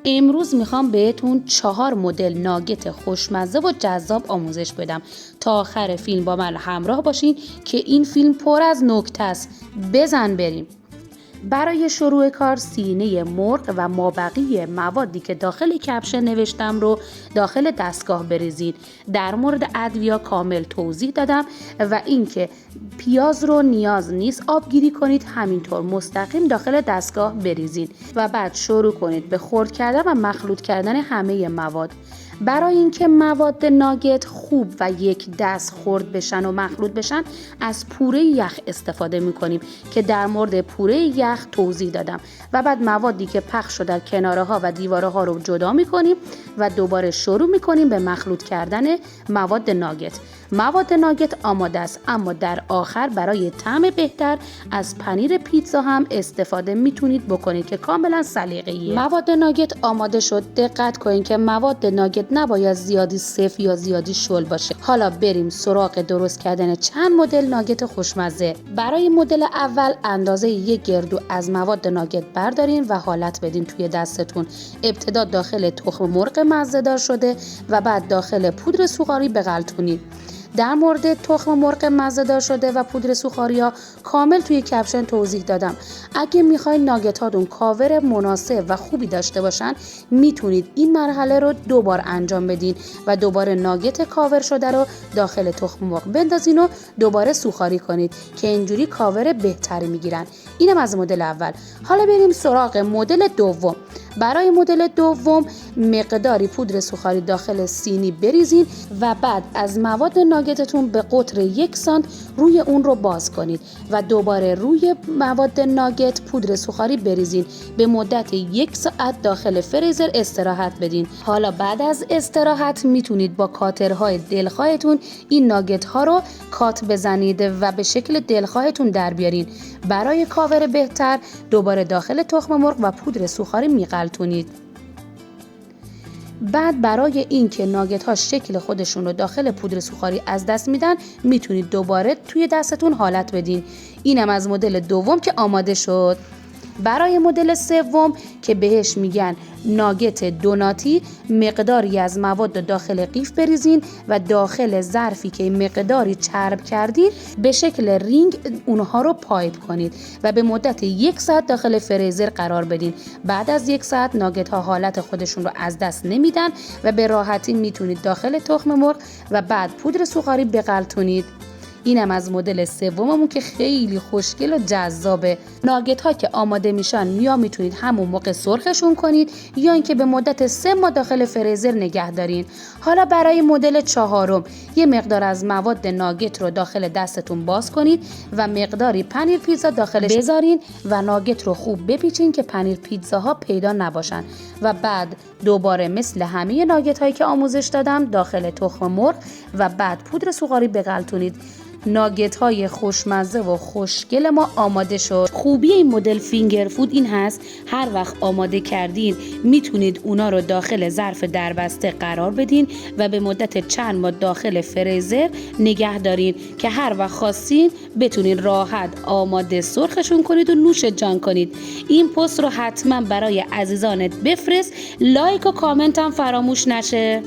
امروز میخوام بهتون 4 مدل ناگت خوشمزه و جذاب آموزش بدم. تا آخر فیلم با من همراه باشین که این فیلم پر از نکته است. بزن بریم. برای شروع کار سینه مرغ و مابقی موادی که داخل کپشن نوشتم رو داخل دستگاه بریزید. در مورد ادویه کامل توضیح دادم و اینکه پیاز رو نیاز نیست آبگیری کنید، همینطور مستقیم داخل دستگاه بریزید و بعد شروع کنید به خرد کردن و مخلوط کردن همه مواد. برای اینکه مواد ناگت خوب و یک دست خرد بشن و مخلوط بشن از پوره یخ استفاده میکنیم که در مورد پوره یخ توضیح دادم و بعد موادی که پخش شده کناره ها و دیواره ها رو جدا میکنیم و دوباره شروع میکنیم به مخلوط کردن مواد ناگت. مواد ناگت آماده است، اما در آخر برای طعم بهتر از پنیر پیتزا هم استفاده میتونید بکنید که کاملا سلیقه‌ایه. مواد ناگت آماده شد. دقت کنید که مواد ناگت نباید زیادی سفت یا زیادی شل باشه. حالا بریم سراغ درست کردن چند مدل ناگت خوشمزه. برای مدل اول اندازه یک گردو از مواد ناگت بردارین و حالت بدین توی دستتون. ابتدا داخل تخم مرغ مزه‌دار شده و بعد داخل پودر سوغاری بغلتونید. در مورد تخم مرغ مزه‌دار شده و پودر سوغاری‌ها کامل توی کپشن توضیح دادم. اگه میخواین ناگت هاتون کاور مناسب و خوبی داشته باشن میتونید این مرحله رو 2 بار انجام بدین و دوباره ناگت کاور شده رو داخل تخم مرغ بندازین و دوباره سوغاری کنید که اینجوری کاور بهتری میگیرن. اینم از مدل اول. حالا بریم سراغ مدل دوم. برای مدل دوم مقداری پودر سوغاری داخل سینی بریزین و بعد از مواد ناگتتون به قطر 1 سانت روی اون رو باز کنید و دوباره روی مواد ناگت پودر سوغاری بریزین. به مدت 1 ساعت داخل فریزر استراحت بدین. حالا بعد از استراحت میتونید با کاترهای دلخواهتون این ناگت ها رو کات بزنید و به شکل دلخواهتون در بیارین. برای کاور بهتر دوباره داخل تخم مرغ و پودر سوغاری میغلطونید. بعد برای اینکه ناگت ها شکل خودشون رو داخل پودر سوغاری از دست میدن میتونید دوباره توی دستتون حالت بدین. اینم از مدل دوم که آماده شد. برای مدل سوم که بهش میگن ناگت دوناتی مقداری از مواد داخل قیف بریزین و داخل ظرفی که مقداری چرب کردین به شکل رینگ اونها رو پایپ کنید و به مدت 1 ساعت داخل فریزر قرار بدین. بعد از 1 ساعت ناگت ها حالت خودشون رو از دست نمیدن و به راحتی میتونید داخل تخم مرغ و بعد پودر سوغاری بغلطونید. اینم از مدل سوممون که خیلی خوشگل و جذابه. ناگت ها که آماده میشن یا میتونید همون موقع سرخشون کنید یا اینکه به مدت 3 ماه داخل فریزر نگه دارین. حالا برای مدل چهارم یه مقدار از مواد ناگت رو داخل دستتون باز کنید و مقداری پنیر پیتزا داخلش بذارین و ناگت رو خوب بپیچین که پنیر پیتزاها پیدا نباشن و بعد دوباره مثل همه ناگت هایی که آموزش دادم داخل تخم مرغ و بعد پودر سوغاری بغلطونید. ناگت های خوشمزه و خوشگل ما آماده شد. خوبی این مدل فینگر فود این هست هر وقت آماده کردین میتونید اونا رو داخل ظرف دربسته قرار بدین و به مدت چند ماه داخل فریزر نگه دارین که هر وقت خواستین بتونین راحت آماده سرخشون کنید و نوش جان کنید. این پست رو حتما برای عزیزانت بفرست. لایک و کامنت هم فراموش نشه.